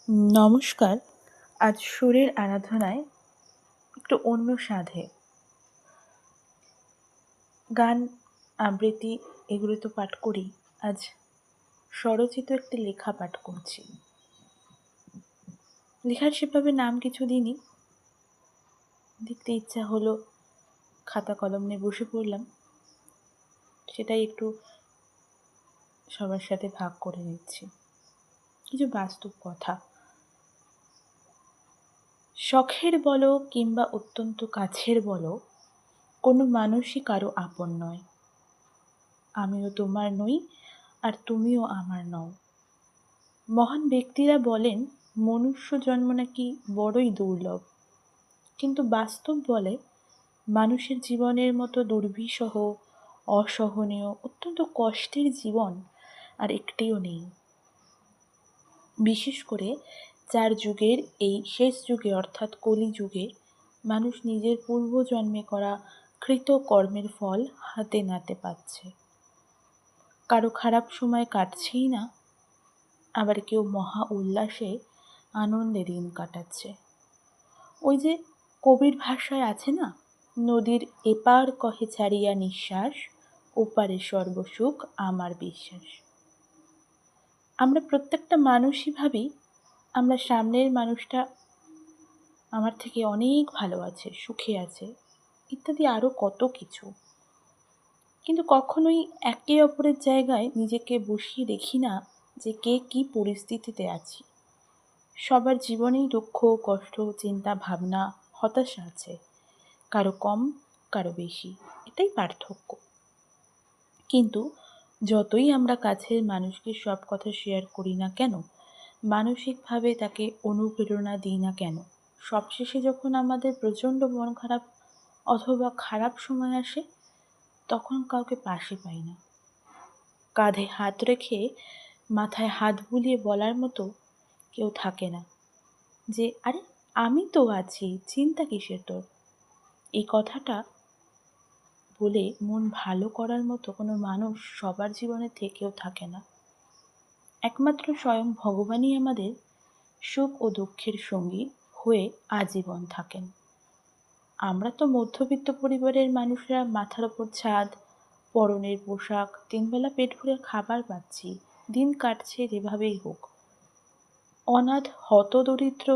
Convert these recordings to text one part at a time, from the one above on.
নমস্কার। আজ সুরের আরাধনায় একটু অন্য স্বাদে গান, আবৃত্তি এগুলো তো পাঠ করি। আজ স্বরচিত একটি লেখা পাঠ করছি। লেখার সেভাবে নাম কিছু দিইনি। দেখতে ইচ্ছা হলো, খাতা কলম নিয়ে বসে পড়লাম। সেটাই একটু সবার সাথে ভাগ করে নিচ্ছি। কিছু বাস্তব কথা। শখের বলো কিংবা অত্যন্ত কাছের বলো, কোনো মানুষই কারো আপন নয়। আমিও তোমার নই, আর তুমিও আমার নও। মহান ব্যক্তিরা বলেন মনুষ্য জন্ম নাকি বড়ই দুর্লভ, কিন্তু বাস্তব বলে মানুষের জীবনের মতো দুর্বিষহ, অসহনীয়, অত্যন্ত কষ্টের জীবন আর একটিও নেই। বিশেষ করে যার যুগের এই শেষ যুগে অর্থাৎ কলিযুগে মানুষ নিজের পূর্বজন্মে করা কৃতকর্মের ফল হাতে নাতে পাচ্ছে। কারো খারাপ সময় কাটছেই না, আবার কেউ মহা উল্লাসে আনন্দে দিন কাটাচ্ছে। ওই যে কবির ভাষায় আছে না, নদীর এপার কহে ছাড়িয়া নিঃশ্বাস, ওপারে সর্বসুখ আমার বিশ্বাস। আমরা প্রত্যেকটা মানুষই ভাবি আমরা সামনের মানুষটা আমার থেকে অনেক ভালো আছে, সুখে আছে, ইত্যাদি আরও কত কিছু। কিন্তু কখনোই একে অপরের জায়গায় নিজেকে বসিয়ে দেখি না যে কে কী পরিস্থিতিতে আছি। সবার জীবনেই দুঃখ, কষ্ট, চিন্তা, ভাবনা, হতাশা আছে। কারো কম, কারো বেশি, এটাই পার্থক্য। কিন্তু যতই আমরা কাছের মানুষকে সব কথা শেয়ার করি না কেন, মানসিকভাবে তাকে অনুপ্রেরণা দিই না কেন, সবশেষে যখন আমাদের প্রচণ্ড মন খারাপ অথবা খারাপ সময় আসে, তখন কাউকে পাশে পাই না। কাঁধে হাত রেখে মাথায় হাত বুলিয়ে বলার মতো কেউ থাকে না যে আরে আমি তো আছি, চিন্তা কিসের তোর। এই কথাটা বলে মন ভালো করার মতো কোনো মানুষ সবার জীবনে থেকেও থাকে না। একমাত্র স্বয়ং ভগবানই আমাদের সুখ ও দুঃখের সঙ্গী হয়ে আজীবন থাকেন। আমরা তো মধ্যবিত্ত পরিবারের মানুষরা মাথার ওপর ছাদ, পরনের পোশাক, তিনবেলা পেট ভরে খাবার পাচ্ছি, দিন কাটছে যেভাবেই হোক। অনাথ হতদরিদ্র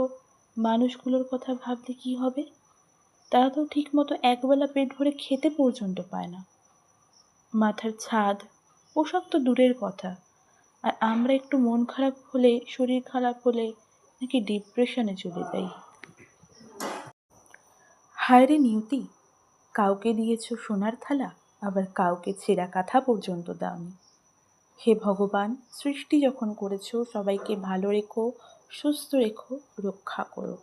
মানুষগুলোর কথা ভাবলে কি হবে? তারা তো ঠিকমতো একবেলা পেট ভরে খেতে পর্যন্ত পায় না। মাথার ছাদ, পোশাক তো দূরের কথা, আর আমরা একটু মন খারাপ হলে, শরীর খারাপ হলে নাকি ডিপ্রেশনে চলে যাই। হায় রে নিয়তি, কাউকে দিয়েছ সোনার থালা, আবার কাউকে ছেঁড়া কাঁথা পর্যন্ত দাওনি। হে ভগবান, সৃষ্টি যখন করেছ সবাইকে ভালো রেখো, সুস্থ রেখো, রক্ষা করো।